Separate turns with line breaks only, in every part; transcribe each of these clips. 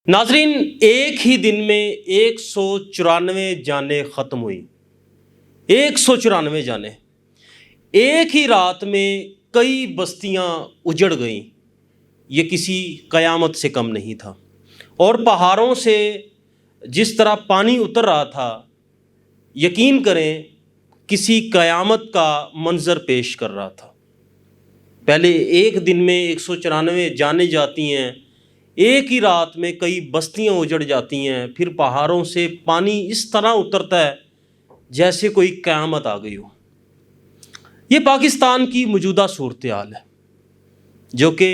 ناظرین، ایک ہی دن میں 194 جانیں ختم ہوئی. 194 جانیں ایک ہی رات میں. کئی بستیاں اجڑ گئیں. یہ کسی قیامت سے کم نہیں تھا. اور پہاڑوں سے جس طرح پانی اتر رہا تھا، یقین کریں کسی قیامت کا منظر پیش کر رہا تھا. پہلے ایک دن میں 194 جانیں جاتی ہیں، ایک ہی رات میں کئی بستیاں اجڑ جاتی ہیں. پھر پہاڑوں سے پانی اس طرح اترتا ہے جیسے کوئی قیامت آ گئی ہو. یہ پاکستان کی موجودہ صورتحال ہے، جو کہ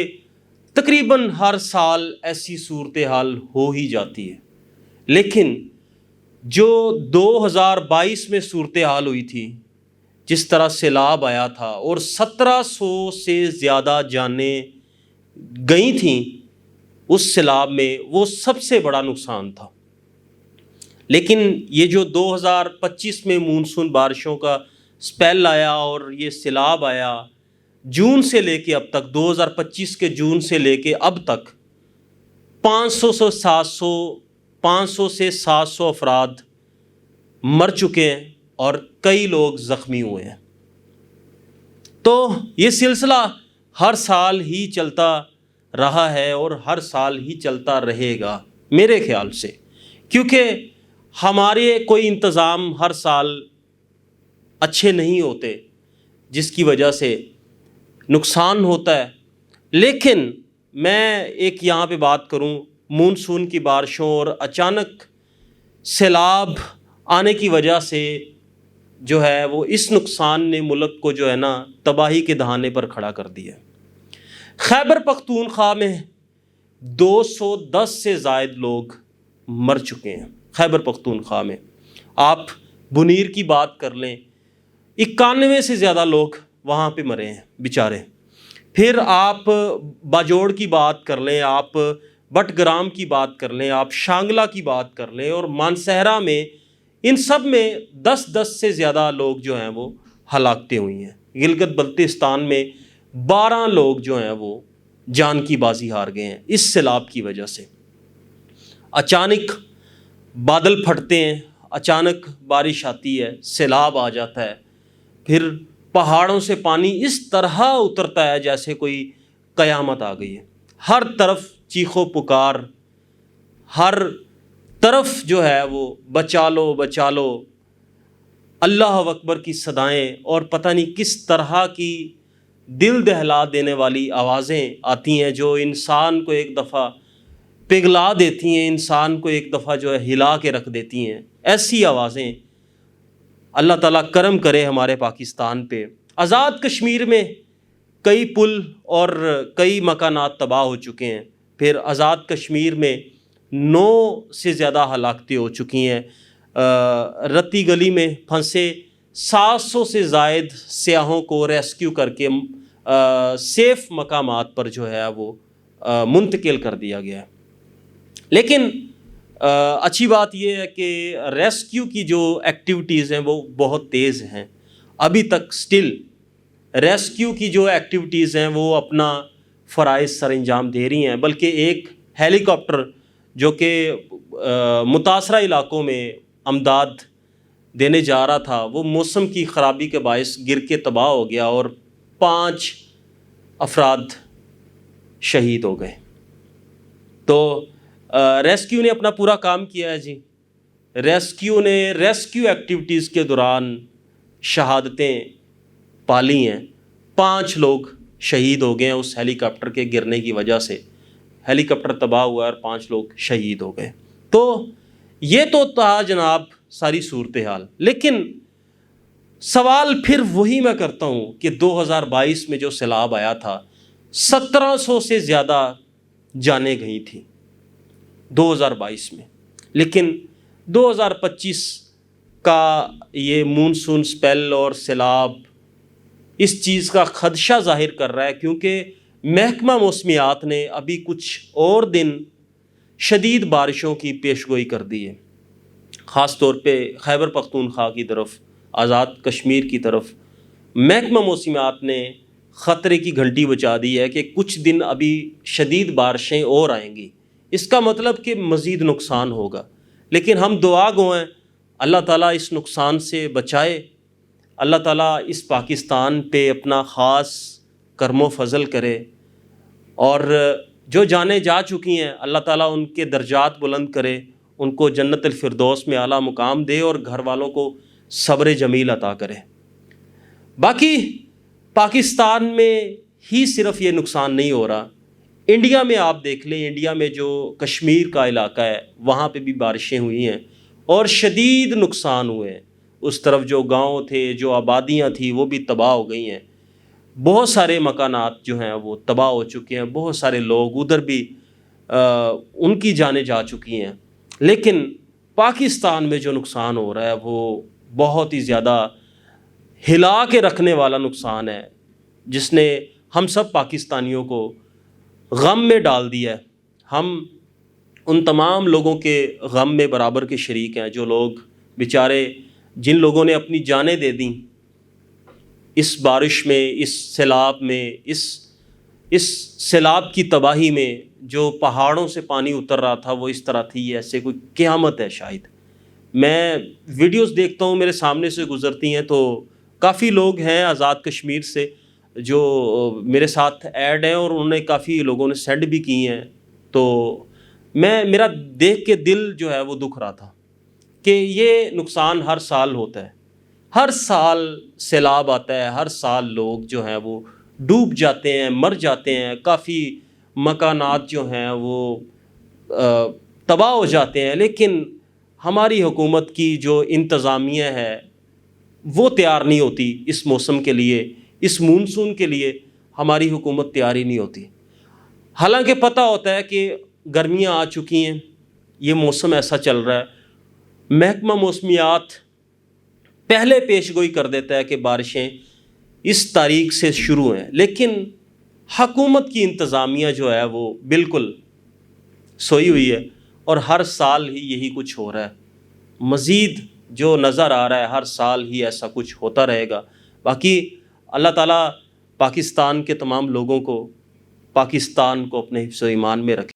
تقریباً ہر سال ایسی صورتحال ہو ہی جاتی ہے. لیکن جو 2022 میں صورتحال ہوئی تھی، جس طرح سیلاب آیا تھا اور 1700 سے زیادہ جانیں گئی تھیں اس سیلاب میں، وہ سب سے بڑا نقصان تھا. لیکن یہ جو 2025 میں مونسون بارشوں کا سپیل آیا اور یہ سیلاب آیا، جون سے لے کے اب تک، 2025 کے جون سے لے کے اب تک 500 سے 700 افراد مر چکے ہیں اور کئی لوگ زخمی ہوئے ہیں. تو یہ سلسلہ ہر سال ہی چلتا رہا ہے اور ہر سال ہی چلتا رہے گا میرے خیال سے، کیونکہ ہمارے کوئی انتظام ہر سال اچھے نہیں ہوتے، جس کی وجہ سے نقصان ہوتا ہے. لیکن میں ایک یہاں پہ بات کروں، مونسون کی بارشوں اور اچانک سیلاب آنے کی وجہ سے جو ہے وہ اس نقصان نے ملک کو جو ہے نا تباہی کے دہانے پر کھڑا کر دیا. خیبر پختونخوا میں 210 سے زائد لوگ مر چکے ہیں. خیبر پختونخوا میں آپ بنیر کی بات کر لیں، 91 سے زیادہ لوگ وہاں پہ مرے ہیں بیچارے. پھر آپ باجوڑ کی بات کر لیں، آپ بٹ گرام کی بات کر لیں، آپ شانگلہ کی بات کر لیں اور مانسہرہ میں، ان سب میں 10 سے زیادہ لوگ جو ہیں وہ ہلاکتیں ہوئی ہیں. گلگت بلتستان میں 12 لوگ جو ہیں وہ جان کی بازی ہار گئے ہیں اس سیلاب کی وجہ سے. اچانک بادل پھٹتے ہیں، اچانک بارش آتی ہے، سیلاب آ جاتا ہے، پھر پہاڑوں سے پانی اس طرح اترتا ہے جیسے کوئی قیامت آ گئی ہے. ہر طرف چیخو پکار، ہر طرف جو ہے وہ بچا لو بچا لو، اللہ اکبر کی صدائیں اور پتہ نہیں کس طرح کی دل دہلا دینے والی آوازیں آتی ہیں جو انسان کو ایک دفعہ پگھلا دیتی ہیں، انسان کو ایک دفعہ جو ہے ہلا کے رکھ دیتی ہیں. ایسی آوازیں. اللہ تعالیٰ کرم کرے ہمارے پاکستان پہ. آزاد کشمیر میں کئی پل اور کئی مکانات تباہ ہو چکے ہیں. پھر آزاد کشمیر میں 9 سے زیادہ ہلاکتیں ہو چکی ہیں. رتی گلی میں پھنسے 700 سے زائد سیاحوں کو ریسکیو کر کے سیف مقامات پر جو ہے وہ منتقل کر دیا گیا ہے. لیکن اچھی بات یہ ہے کہ ریسکیو کی جو ایکٹیویٹیز ہیں وہ بہت تیز ہیں. ابھی تک سٹل ریسکیو کی جو ایکٹیویٹیز ہیں وہ اپنا فرائض سر انجام دے رہی ہیں. بلکہ ایک ہیلی کاپٹر جو کہ متاثرہ علاقوں میں امداد دینے جا رہا تھا، وہ موسم کی خرابی کے باعث گر کے تباہ ہو گیا اور 5 افراد شہید ہو گئے. تو ریسکیو نے اپنا پورا کام کیا ہے جی. ریسکیو نے ریسکیو ایکٹیویٹیز کے دوران شہادتیں پالی ہیں. 5 لوگ شہید ہو گئے ہیں اس ہیلی کاپٹر کے گرنے کی وجہ سے. ہیلی کاپٹر تباہ ہوا اور 5 لوگ شہید ہو گئے. تو یہ تو تھا جناب ساری صورتحال. لیکن سوال پھر وہی میں کرتا ہوں کہ 2022 میں جو سیلاب آیا تھا، 1700 سے زیادہ جانیں گئی تھیں 2022 میں. لیکن 2025 کا یہ مونسون سپیل اور سیلاب اس چیز کا خدشہ ظاہر کر رہا ہے، کیونکہ محکمہ موسمیات نے ابھی کچھ اور دن شدید بارشوں کی پیشگوئی کر دی ہے. خاص طور پہ خیبر پختونخوا کی طرف، آزاد کشمیر کی طرف محکمہ موسمیات نے خطرے کی گھنٹی بجا دی ہے کہ کچھ دن ابھی شدید بارشیں اور آئیں گی. اس کا مطلب کہ مزید نقصان ہوگا، لیکن ہم دعا گو ہیں اللہ تعالیٰ اس نقصان سے بچائے، اللہ تعالیٰ اس پاکستان پہ اپنا خاص کرم و فضل کرے، اور جو جانیں جا چکی ہیں اللہ تعالیٰ ان کے درجات بلند کرے، ان کو جنت الفردوس میں اعلیٰ مقام دے، اور گھر والوں کو صبر جمیل عطا کرے۔ باقی پاکستان میں ہی صرف یہ نقصان نہیں ہو رہا، انڈیا میں آپ دیکھ لیں، انڈیا میں جو کشمیر کا علاقہ ہے وہاں پہ بھی بارشیں ہوئی ہیں اور شدید نقصان ہوئے ہیں، اس طرف جو گاؤں تھے، جو آبادیاں تھیں، وہ بھی تباہ ہو گئی ہیں، بہت سارے مکانات جو ہیں وہ تباہ ہو چکے ہیں، بہت سارے لوگ ادھر بھی ان کی جانیں جا چکی ہیں۔ لیکن پاکستان میں جو نقصان ہو رہا ہے وہ بہت ہی زیادہ ہلا کے رکھنے والا نقصان ہے، جس نے ہم سب پاکستانیوں کو غم میں ڈال دیا ہے۔ ہم ان تمام لوگوں کے غم میں برابر کے شریک ہیں، جو لوگ بیچارے، جن لوگوں نے اپنی جانیں دے دیں اس بارش میں، اس سیلاب میں، اس سیلاب کی تباہی میں، جو پہاڑوں سے پانی اتر رہا تھا وہ اس طرح تھی، ایسے کوئی قیامت ہے شاید۔ میں ویڈیوز دیکھتا ہوں، میرے سامنے سے گزرتی ہیں، تو کافی لوگ ہیں آزاد کشمیر سے جو میرے ساتھ ایڈ ہیں، اور انہوں نے کافی لوگوں نے سینڈ بھی کی ہیں، تو میرا دیکھ کے دل جو ہے وہ دکھ رہا تھا کہ یہ نقصان ہر سال ہوتا ہے، ہر سال سیلاب آتا ہے، ہر سال لوگ جو ہیں وہ ڈوب جاتے ہیں، مر جاتے ہیں، کافی مکانات جو ہیں وہ تباہ ہو جاتے ہیں، لیکن ہماری حکومت کی جو انتظامیہ ہے وہ تیار نہیں ہوتی اس موسم کے لیے، اس مونسون کے لیے ہماری حکومت تیار ہی نہیں ہوتی۔ حالانکہ پتہ ہوتا ہے کہ گرمیاں آ چکی ہیں، یہ موسم ایسا چل رہا ہے، محکمہ موسمیات پہلے پیش گوئی کر دیتا ہے کہ بارشیں اس تاریخ سے شروع ہیں، لیکن حکومت کی انتظامیہ جو ہے وہ بالکل سوئی ہوئی ہے، اور ہر سال ہی یہی کچھ ہو رہا ہے، مزید جو نظر آ رہا ہے ہر سال ہی ایسا کچھ ہوتا رہے گا۔ باقی اللہ تعالیٰ پاکستان کے تمام لوگوں کو، پاکستان کو اپنے حفظ و ایمان میں رکھے۔